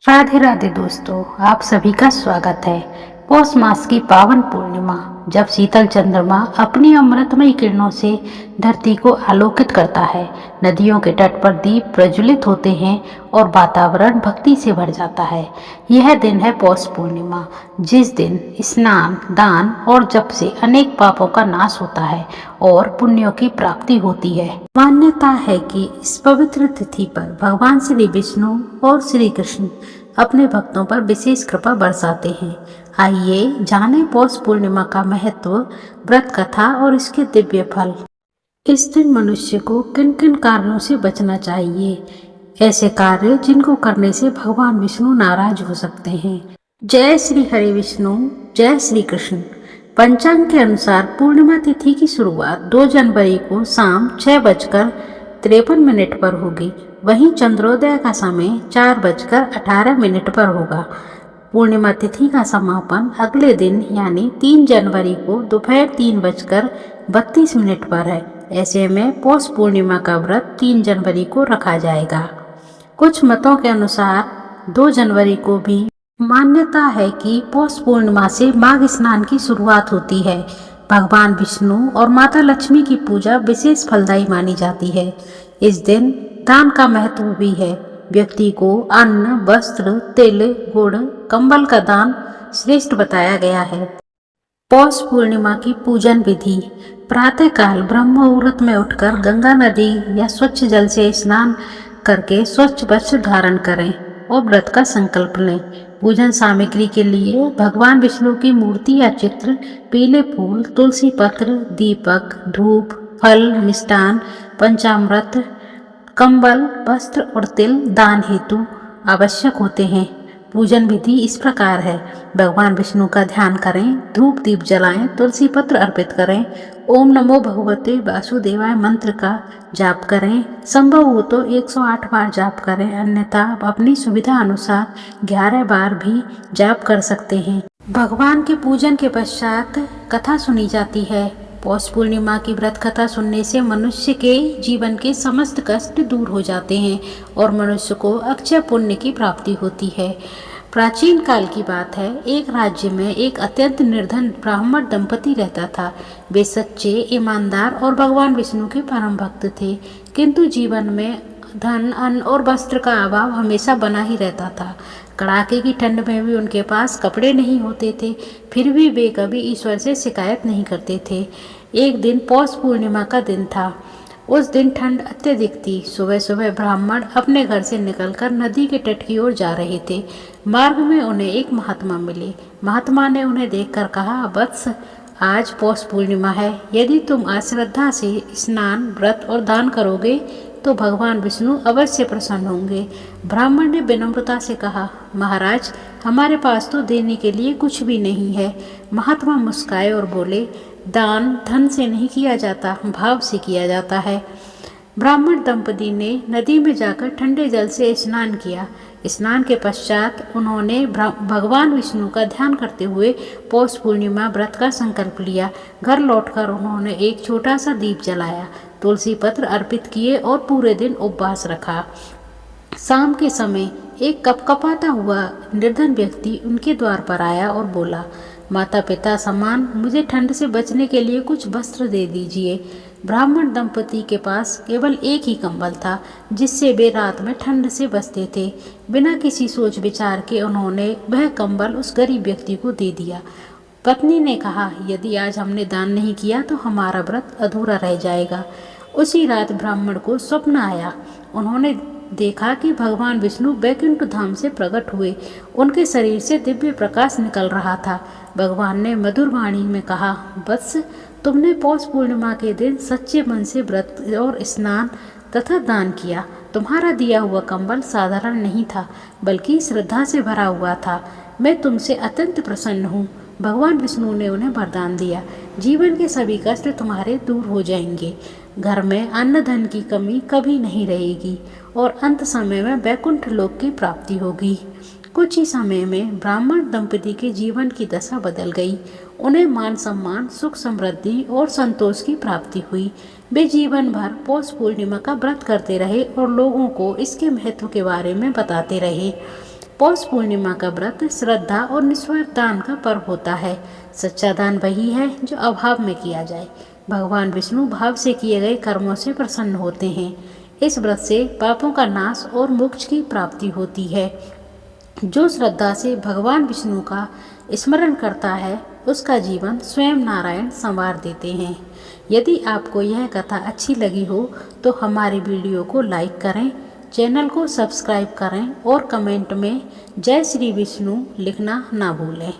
राधे राधे दोस्तों, आप सभी का स्वागत है। पौष मास की पावन पूर्णिमा, जब शीतल चंद्रमा अपनी अमृतमयी किरणों से धरती को आलोकित करता है, नदियों के तट पर दीप प्रज्वलित होते हैं और वातावरण भक्ति से भर जाता है। यह दिन है पौष पूर्णिमा, जिस दिन स्नान, दान और जप से अनेक पापों का नाश होता है और पुण्यों की प्राप्ति होती है। मान्यता है कि इस पवित्र तिथि पर भगवान श्री विष्णु और श्री कृष्ण अपने भक्तों पर विशेष कृपा बरसाते हैं। आइए जाने पौष पूर्णिमा का महत्व, व्रत कथा और इसके दिव्य फल। इस दिन मनुष्य को किन किन कार्यों से बचना चाहिए? ऐसे कार्य जिनको करने से भगवान विष्णु नाराज हो सकते हैं। जय श्री हरि विष्णु, जय श्री कृष्ण। पंचांग के अनुसार पूर्णिमा तिथि की शुरुआत 2 जनवरी को शाम 6:53 पर होगी। वहीं चंद्रोदय का समय 4:18 पर होगा। पूर्णिमा तिथि का समापन अगले दिन यानी 3 जनवरी को दोपहर 3:32 पर है। ऐसे में पौष पूर्णिमा का व्रत 3 जनवरी को रखा जाएगा। कुछ मतों के अनुसार 2 जनवरी को भी मान्यता है कि पौष पूर्णिमा से माघ स्नान की शुरुआत होती है। भगवान विष्णु और माता लक्ष्मी की पूजा विशेष फलदायी मानी जाती है। इस दिन दान का महत्व भी है। व्यक्ति को अन्न, वस्त्र, तिल, गुड़, कंबल का दान श्रेष्ठ बताया गया है। पौष पूर्णिमा की पूजन विधि। प्रातःकाल ब्रह्म मुहूर्त में उठकर गंगा नदी या स्वच्छ जल से स्नान करके स्वच्छ वस्त्र धारण करें और व्रत का संकल्प लें। पूजन सामग्री के लिए भगवान विष्णु की मूर्ति या चित्र, पीले फूल, तुलसी पत्र, दीपक, धूप, फल, मिष्टान, पंचामृत, कंबल, वस्त्र और तिल दान हेतु आवश्यक होते हैं। पूजन विधि इस प्रकार है। भगवान विष्णु का ध्यान करें, धूप दीप जलाएं, तुलसी पत्र अर्पित करें, ओम नमो भगवते वासुदेवाय मंत्र का जाप करें। संभव हो तो 108 बार जाप करें, अन्यथा अपनी सुविधा अनुसार 11 बार भी जाप कर सकते हैं। भगवान के पूजन के पश्चात कथा सुनी जाती है। पौष पूर्णिमा की व्रत कथा सुनने से मनुष्य के जीवन के समस्त कष्ट दूर हो जाते हैं और मनुष्य को अक्षय पुण्य की प्राप्ति होती है। प्राचीन काल की बात है, एक राज्य में एक अत्यंत निर्धन ब्राह्मण दंपति रहता था। वे सच्चे, ईमानदार और भगवान विष्णु के परम भक्त थे, किंतु जीवन में धन, अन्न और वस्त्र का अभाव हमेशा बना ही रहता था। कड़ाके की ठंड में भी उनके पास कपड़े नहीं होते थे, फिर भी वे कभी ईश्वर से शिकायत नहीं करते थे। एक दिन पौष पूर्णिमा का दिन था। उस दिन ठंड अत्यधिक थी। सुबह सुबह ब्राह्मण अपने घर से निकलकर नदी के तट की ओर जा रहे थे। मार्ग में उन्हें एक महात्मा मिले। महात्मा ने उन्हें देखकर कहा, वत्स, आज पौष पूर्णिमा है। यदि तुम अश्रद्धा से स्नान, व्रत और दान करोगे तो भगवान विष्णु अवश्य प्रसन्न होंगे। ब्राह्मण ने विनम्रता से कहा, महाराज, हमारे पास तो देने के लिए कुछ भी नहीं है। महात्मा मुस्काए और बोले, दान धन से नहीं किया जाता, भाव से किया जाता है। ब्राह्मण दंपति ने नदी में जाकर ठंडे जल से स्नान किया। स्नान के पश्चात उन्होंने भगवान विष्णु का ध्यान करते हुए पौष पूर्णिमा व्रत का संकल्प लिया। घर लौटकर उन्होंने एक छोटा सा दीप जलाया, तुलसी पत्र अर्पित किए और पूरे दिन उपवास रखा। शाम के समय एक कपकपाता हुआ निर्धन व्यक्ति उनके द्वार पर आया और बोला, माता पिता समान मुझे ठंड से बचने के लिए कुछ वस्त्र दे दीजिए। ब्राह्मण दंपति के पास केवल एक ही कंबल था, जिससे वे रात में ठंड से बचते थे। बिना किसी सोच विचार के उन्होंने वह कंबल उस गरीब व्यक्ति को दे दिया। पत्नी ने कहा, यदि आज हमने दान नहीं किया तो हमारा व्रत अधूरा रह जाएगा। उसी रात ब्राह्मण को स्वप्न आया। उन्होंने देखा कि भगवान विष्णु वैकुंठ धाम से प्रकट हुए। उनके शरीर से दिव्य प्रकाश निकल रहा था। भगवान ने मधुर वाणी में कहा, वत्स, तुमने पौष पूर्णिमा के दिन सच्चे मन से व्रत और स्नान तथा दान किया। तुम्हारा दिया हुआ कंबल साधारण नहीं था, बल्कि श्रद्धा से भरा हुआ था। मैं तुमसे अत्यंत प्रसन्न हूँ। भगवान विष्णु ने उन्हें वरदान दिया, जीवन के सभी कष्ट तुम्हारे दूर हो जाएंगे। घर में अन्न धन की कमी कभी नहीं रहेगी और अंत समय में वैकुंठ लोक की प्राप्ति होगी। कुछ ही समय में ब्राह्मण दंपति के जीवन की दशा बदल गई। उन्हें मान सम्मान, सुख समृद्धि और संतोष की प्राप्ति हुई। वे जीवन भर पौष पूर्णिमा का व्रत करते रहे और लोगों को इसके महत्व के बारे में बताते रहे। पौष पूर्णिमा का व्रत श्रद्धा और निस्वार्थ दान का पर्व होता है। सच्चा दान वही है जो अभाव में किया जाए। भगवान विष्णु भाव से किए गए कर्मों से प्रसन्न होते हैं। इस व्रत से पापों का नाश और मोक्ष की प्राप्ति होती है। जो श्रद्धा से भगवान विष्णु का स्मरण करता है उसका जीवन स्वयं नारायण संवार देते हैं। यदि आपको यह कथा अच्छी लगी हो तो हमारे वीडियो को लाइक करें, चैनल को सब्सक्राइब करें और कमेंट में जय श्री विष्णु लिखना ना भूलें।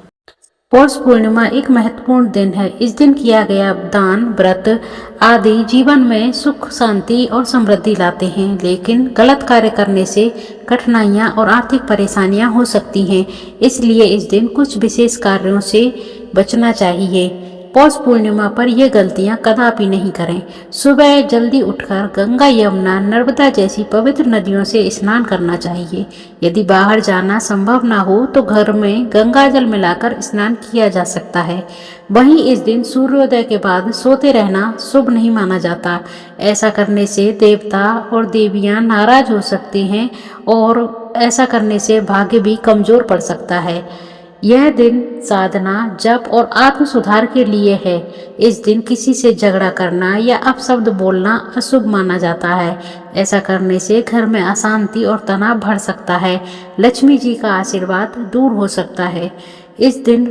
पौष पूर्णिमा एक महत्वपूर्ण दिन है। इस दिन किया गया दान, व्रत आदि जीवन में सुख, शांति और समृद्धि लाते हैं, लेकिन गलत कार्य करने से कठिनाइयां और आर्थिक परेशानियां हो सकती हैं। इसलिए इस दिन कुछ विशेष कार्यों से बचना चाहिए। पौष पूर्णिमा पर ये गलतियां कदापि नहीं करें। सुबह जल्दी उठकर गंगा, यमुना, नर्मदा जैसी पवित्र नदियों से स्नान करना चाहिए। यदि बाहर जाना संभव ना हो तो घर में गंगा जल मिलाकर स्नान किया जा सकता है। वहीं इस दिन सूर्योदय के बाद सोते रहना शुभ नहीं माना जाता। ऐसा करने से देवता और देवियां नाराज हो सकते हैं और ऐसा करने से भाग्य भी कमजोर पड़ सकता है। यह दिन साधना, जप और आत्म सुधार के लिए है। इस दिन किसी से झगड़ा करना या अपशब्द बोलना अशुभ माना जाता है। ऐसा करने से घर में अशांति और तनाव बढ़ सकता है। लक्ष्मी जी का आशीर्वाद दूर हो सकता है। इस दिन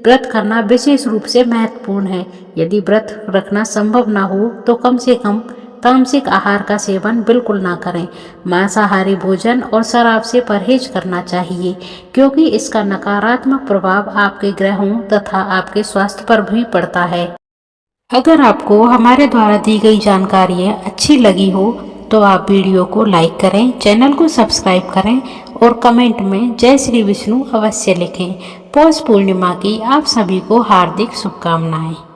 व्रत करना विशेष रूप से महत्वपूर्ण है। यदि व्रत रखना संभव ना हो तो कम से कम तामसिक आहार का सेवन बिल्कुल ना करें। मांसाहारी भोजन और शराब से परहेज करना चाहिए, क्योंकि इसका नकारात्मक प्रभाव आपके ग्रहों तथा आपके स्वास्थ्य पर भी पड़ता है। अगर आपको हमारे द्वारा दी गई जानकारियाँ अच्छी लगी हो तो आप वीडियो को लाइक करें, चैनल को सब्सक्राइब करें और कमेंट में जय श्री विष्णु अवश्य लिखें। पौष पूर्णिमा की आप सभी को हार्दिक शुभकामनाएं।